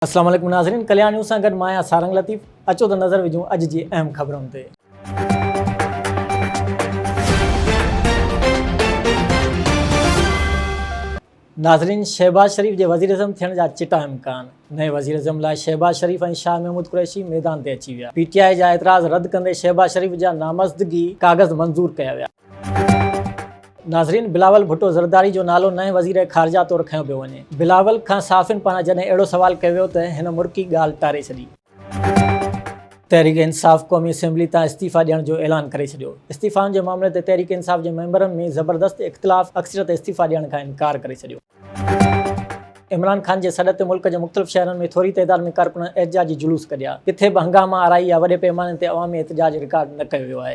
अस्सलाम वालेकुम नाज़रीन, कल्याण न्यूज़ सां गॾु मां आहियां सारंग लतीफ़। अचो त नज़र विझूं अॼु जी अहम ख़बरुनि ते। नाज़रीन, शहबाज शरीफ़ जे वज़ीर अज़म थियण जा चिटा इम्कान। नए वज़ीर अज़म लाइ शहबाज शरीफ़ ऐं शाह महमूद कुरैशी मैदान ते अची विया। पीटीआई जा एतिराज़ रद्द कंदे शहबाज शरीफ़ जा नामज़दगी काग़ज़ मंज़ूर कया विया। नाज़रीन, बिलावल भुट्टो ज़रदारी जो नालो नए वज़ीर ख़ारजा तौरु खयों पियो वञे। बिलावल खां साफ़िन पारां जॾहिं अहिड़ो सवाल कयो वियो त हिन मुर्की ॻाल्हि टारे छॾी। तहरीक इंसाफ़ क़ौमी असेंबली तां इस्तीफ़ा ॾियण जो ऐलान करे छॾियो। इस्तीफ़ाउनि जे मामले ते तहरीक इंसाफ़ जे मेंबरनि में ज़बरदस्त इख़्तिलाफ़ अक्सरियत इस्तीफ़ा ॾियण खां इनकार करे छॾियो। इमरान ख़ान जे सॾ ते मुल्क जे मुख़्तलिफ़ शहरनि में थोरी तइदाद में कारकुन एहतिजाजी जुलूस कढिया। किथे बि हंगामा आराई या वॾे पैमाने ते अवामी एहतिजाज रिकॉर्ड न कयो वियो आहे।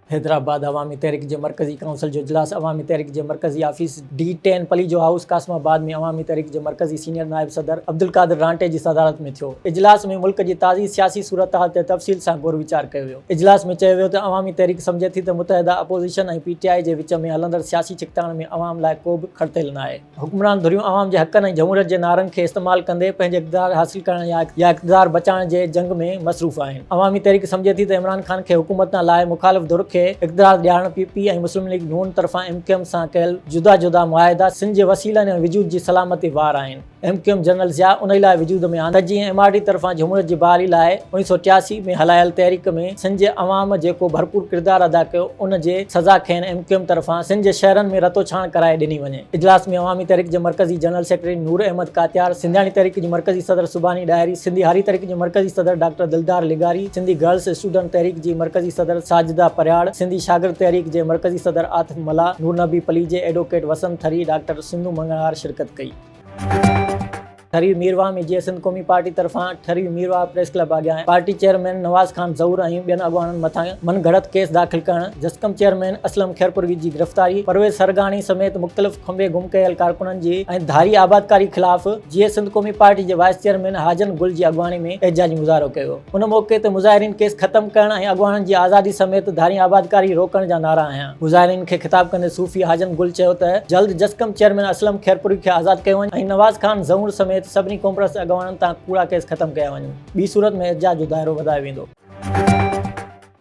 हैदराबाद अवामी तहरीक जे मरकज़ी काउंसिल जो इजलास अवामी तहरीक जे मरकज़ी office D10 Palijo house Kasmabad में अवामी तहरीक जे मरकज़ी सीनियर नायब सदर अब्दुल कादिर रांटे जी सदारत में थियो। इजलास में मुल्क जी ताज़ी सियासी सूरत हाल ते तफ़सील सां ग़ौर वीचार कयो वियो। इजलास में चयो वियो त अवामी तहरीक सम्झे थी त मुतहदा अपोज़िशन ऐं PTI जे विच में हलंदड़ सियासी छिकताण में अवाम लाइ को बि खड़ितल न आहे। हुक्मरान धुरियूं अवाम जे हक़नि ऐं जमहूरियत जे नारनि खे इस्तेमालु कंदे पंहिंजे इक़्तिदार हासिल करण या इक़्तिदार बचाइण जे जंग में मसरूफ़ आहिनि। अवामी तहरीक सम्झे थी त इमरान ख़ान खे हुकूमत लाइ मुख़ालिफ़ धुर खे इक़्तिदार ॾियारण PP ऐं मुस्लिम लीग नून तरफ़ां MQM सां कयल जुदा जुदा मुआहिदा सिंध जे वसीलनि ऐं वजूद जी सलामती वार आहिनि। MQM जनरल ज़िया उन लाइ वजूद में आंदा जीअं MRD तरफ़ां जमहूरियत जी बहाली लाइ 1983 में हलायल तहरीक में सिंध जे अवाम जेको भरपूर किरदारु अदा कयो उन जे सज़ा खेनि MQM तरफ़ां सिंध जे शहरनि में रतो छाण कराए ॾिनी वञे। इजलास में अवामी तहरीक जे मरकज़ी जनरल सेक्रेटरी नूर अहमद कात्यार, सिंधियाणी तहरीक जी मरकज़ी सदर सुबानी डायरी, सिंधी हारी तहरीक जी मरकज़ी सदर डॉक्टर दिलदार लिगारी, सिंधी गर्ल्स स्टूडेंट तहरीक जी मरकज़ी सदर साजिदा परियाड़, सिंधी शागिर्द तहरीक जे मरकज़ी सदर आतिफ मल्ला, नूर नबी पलीजे, एडवोकेट वसंत थरी, डॉक्टर सिंधु मंगलहार शिरकत कई। ठरी मीरवा में जीअं सिंध क़ौमी पार्टी तरफ़ां ठरी मीरवा प्रेस क्लब अॻियां पार्टी चेयरमैन नवाज़ खान ज़हूर ऐं ॿियनि अॻवाननि मथां मनगढ़ंत केस दाख़िल करण, जसकम चेयरमैन असलम खैरपुरवी जी गिरफ़्तारी, परवेज़ सरगाणी समेत मुख़्तलिफ़ खंबे गुम कयल कारकुननि जी ऐं धारी आबादकारी ख़िलाफ़ जीअं सिंध क़ौमी पार्टी जे वाइस चेयरमैन हाजन गुल जी अॻवानी में एहतिजाजी मुज़ाहिरो कयो। उन मौक़े ते मुज़ाहिरीन केस ख़तमु करण ऐं अॻवाननि जी आज़ादी समेत धारी आबादकारी रोकण जा नारा हंया। मुज़ाहिरीन खे ख़िताब कंदे सूफ़ी हाजन गुल चयो त जल्द जसकम चेयरमैन असलम खैरपुरी खे आज़ादु कयो वञे ऐं नवाज़ खान ज़हूर समेत सभिनी कॉम्प्रेस अॻवाननि तां कूड़ा केस ख़तमु कया वञनि। ॿी सूरत में एहतिजाज जो दाइरो वधायो वेंदो।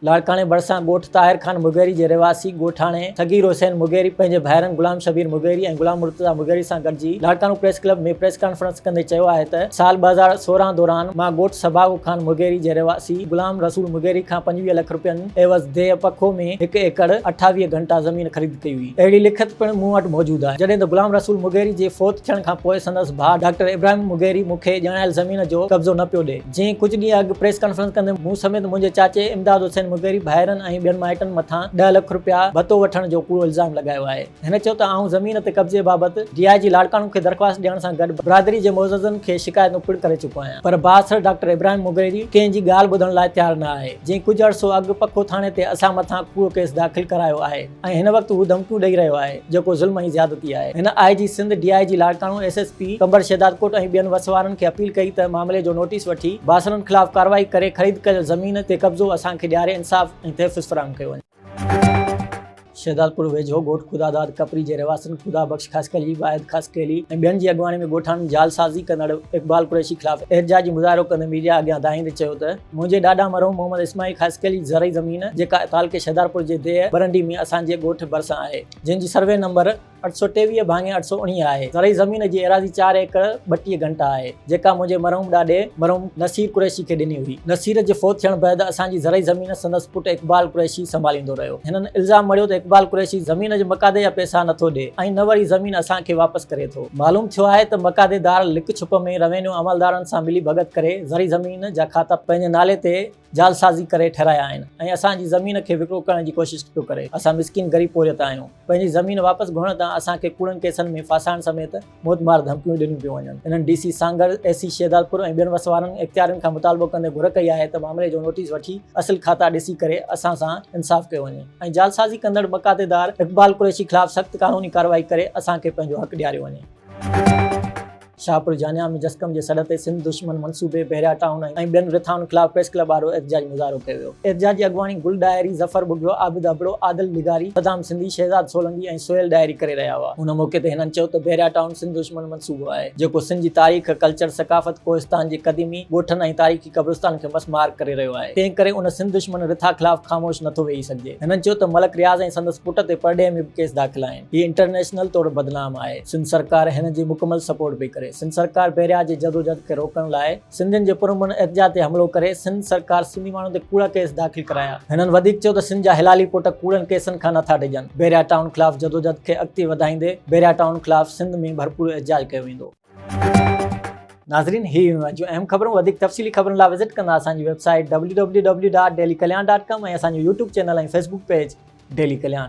लाड़काणे भरिसां ॻोठ ताहिर ख़ान मुगेरी जे रहिवासी ॻोठाणे सगीर हुसैन मुगेरी पंहिंजे भाइरनि गुलाम शबीर मुगेरी ऐं गुलाम मुर्तज़ा मुगेरी सां गॾिजी लाड़काणो प्रेस क्लब में प्रेस कॉन्फ्रेंस कंदे चयो आहे त साल 2016 दौरान मां ॻोठ सबागो ख़ान मुगेरी जे रहिवासी गुलाम रसूल मुगेरी खां 25 लख रुपयनि एवज़ देह पखो में 1 एकड़ 28 घंटा ज़मीन ख़रीद कई हुई। अहिड़ी लिखत पिणु मूं वटि मौजूदु आहे। जॾहिं त गुलाम रसूल मुगेरी जे फोत थियण खां पोइ संदसि भाउ डॉक्टर इब्राहिम मुगेरी मूंखे ॼाणायल ज़मीन जो कब्ज़ो न पियो ॾिए। जीअं कुझु ॾींहं अॻु प्रेस कॉन्फ्रेंस कंदे मूं समेत मुंहिंजे चाचे इमदाद हुसैन मुगेरी भाइरनि ऐं ॿियनि माइटनि मथां 10 लख रुपया भतो वठण जो कूड़ो इल्ज़ाम लॻायो आहे। हिन चयो त आउं ज़मीन ते कब्ज़े बाबति DIG लाड़काणो खे दरख़्वास्त ॾियण सां गॾु बिरादरी जे मुअज़्ज़ज़नि खे शिकायतूं पिणु करे चुको आहियां, पर बासर डॉक्टर इब्राहिम मुगेरी कंहिंजी ॻाल्हि ॿुधण लाइ तयारु न आहे। जीअं कुझु अर्सो अॻु पखो थाणे ते असां मथां कूड़ो केस दाख़िल करायो आहे ऐं हिन वक़्तु हू धमकियूं ॾेई रहियो आहे जेको ज़ुल्म ऐं ज़्यादती आहे। हिन IG Sindh DIG Larkana SSP कंबर शहदादकोट ऐं ॿियनि वसवारनि खे अपील कई त मामले जो नोटिस वठी बासरनि ख़िलाफ़ कार्रवाई करे ख़रीद कयल ज़मीन ते कब्ज़ो असांखे ॾियारे इंसाफ़ ऐं तहफ़्फ़ुज़ फ़राहम कयो वञे। शहदादपुर वेझो ॻोठ ख़ुदादाद कपरी जे रहिवासियुनि ख़ुदा बख़्श ख़ासकली वाहिद ख़ासकली ऐं ॿियनि जी अॻवानी में ॻोठाणनि जालसाज़ी कंदड़ इक़बाल कुरैशी ख़िलाफ़ एहतिजाजी मुज़ाहिरो कंदे मीडिया अॻियां दाहींदे चयो त मुंहिंजे ॾाॾा मरहूम मोहम्मद इस्माइल ख़ासकली ज़रई ज़मीन जेका तालुके शहदादपुर जे देह बरंडी में असांजे ॻोठ भरिसां आहे, जंहिंजी सर्वे नंबर 823/819 आहे। ज़रई ज़मीन जी एराज़ी 4 एकड़ 32 घंटा आहे जेका मुंहिंजे मरहूम ॾाॾे मरहूम नसीर कुरैशी खे ॾिनी हुई। नसीर जे फोत थियण बैदि असांजी ज़रई ज़मीन संदसि पुटु इक़बाल कुरैशी संभालींदो रहियो। हिननि इल्ज़ाम मढ़ियो त इक़बाल कुरैशी ज़मीन जे मक़ादे जा पैसा नथो ॾिए ऐं न वरी ज़मीन असांखे वापसि करे थो। मालूम थियो आहे त मक़ादेदार लिक छुप में रेवेन्यू अमलदारनि सां मिली भगत करे ज़रई ज़मीन जा खाता पंहिंजे नाले ते जालसाज़ी करे ठहिराया आहिनि ऐं असांजी ज़मीन खे विकिरो करण जी कोशिशि पियो करे। असां मिसकिन ग़रीब पोरियत आहियूं। पंहिंजी ज़मीन वापसि घुरण तां असांखे कूड़नि केसनि में फासाइण समेत मौतमार धमकियूं ॾिनियूं पियूं वञनि। हिननि DC सांगर AC शहदादपुर ऐं ॿियनि वसवारनि इख़्तियारनि खां मुतालबो कंदे घुर कई आहे त मामले जो नोटिस वठी असुल खाता ॾिसी करे असां सां इंसाफ़ कयो वञे ऐं जालसाज़ी कंदड़ मक़ादेदार इक़बाल कुरैशी ख़िलाफ़ सख़्त क़ानूनी कार्रवाई करे असांखे पंहिंजो हक़ ॾियारियो वञे। शाहपुर जानिया में जसकम जे सॾ ते सिंध दुश्मन मंसूबे बहिरिया टाउन ऐं ॿियनि रिथाउनि ख़िलाफ़ प्रेस क्लब वारो एहतजाजी मुज़ाहिरो कयो वियो। एहतजाज जी अॻवानी गुल डायरी, ज़फर बुगियो, आबिद अबड़ो, आदिल निगारी, सदाम सिंधी, शहजाद सोलंकी ऐं सोहेल डायरी करे रहिया हुआ। हुन मौके ते हिननि चयो त बहिरिया टाउन सिंध दुश्मन मंसूबो आहे जेको सिंध जी तारीख़, कल्चर, सकाफ़त, कोहिस्तान जी क़दीमी ॻोठनि ऐं तारीख़ी क़ब्रिस्तान खे मसमार करे रहियो आहे। तंहिं करे उन सिंध दुश्मन रिथा ख़िलाफ़ ख़ामोश नथो वेही सघिजे। हिननि चयो त मलक रियाज़ ऐं संदसि पुट ते परॾेह में बि केस दाख़िल आहिनि। हीउ इंटरनेशनल तौरु बदनाम आहे। सिंध सरकार हिन जी मुकमल सपोर्ट पई करे। सिंध सरकार बहिरिया जे जदोजहद खे रोकण लाइ सिंधियुनि जे पुरअमन एहतजाज ते हमलो करे सिंध सरकार सिंधी माण्हुनि ते कूड़ा केस दाख़िल कराया। हिननि वधीक चयो त सिंध जा हिलाली पुट कूड़नि केसनि खां नथा डिॼनि। बहिरिया टाउन ख़िलाफ़ जदोजहद खे अॻिते वधाईंदे बहिरिया टाउन ख़िलाफ़ सिंध में भरपूर एहतजाज कयो वेंदो। नाज़रीन, ही जो अहम ख़बरूं, वधीक तफ़सीली ख़बरुनि लाइ विज़िट कंदा असांजी वेबसाइट www.dailykalyan.com ऐं असांजो YouTube चैनल ऐं Facebook पेज डेली कल्याण।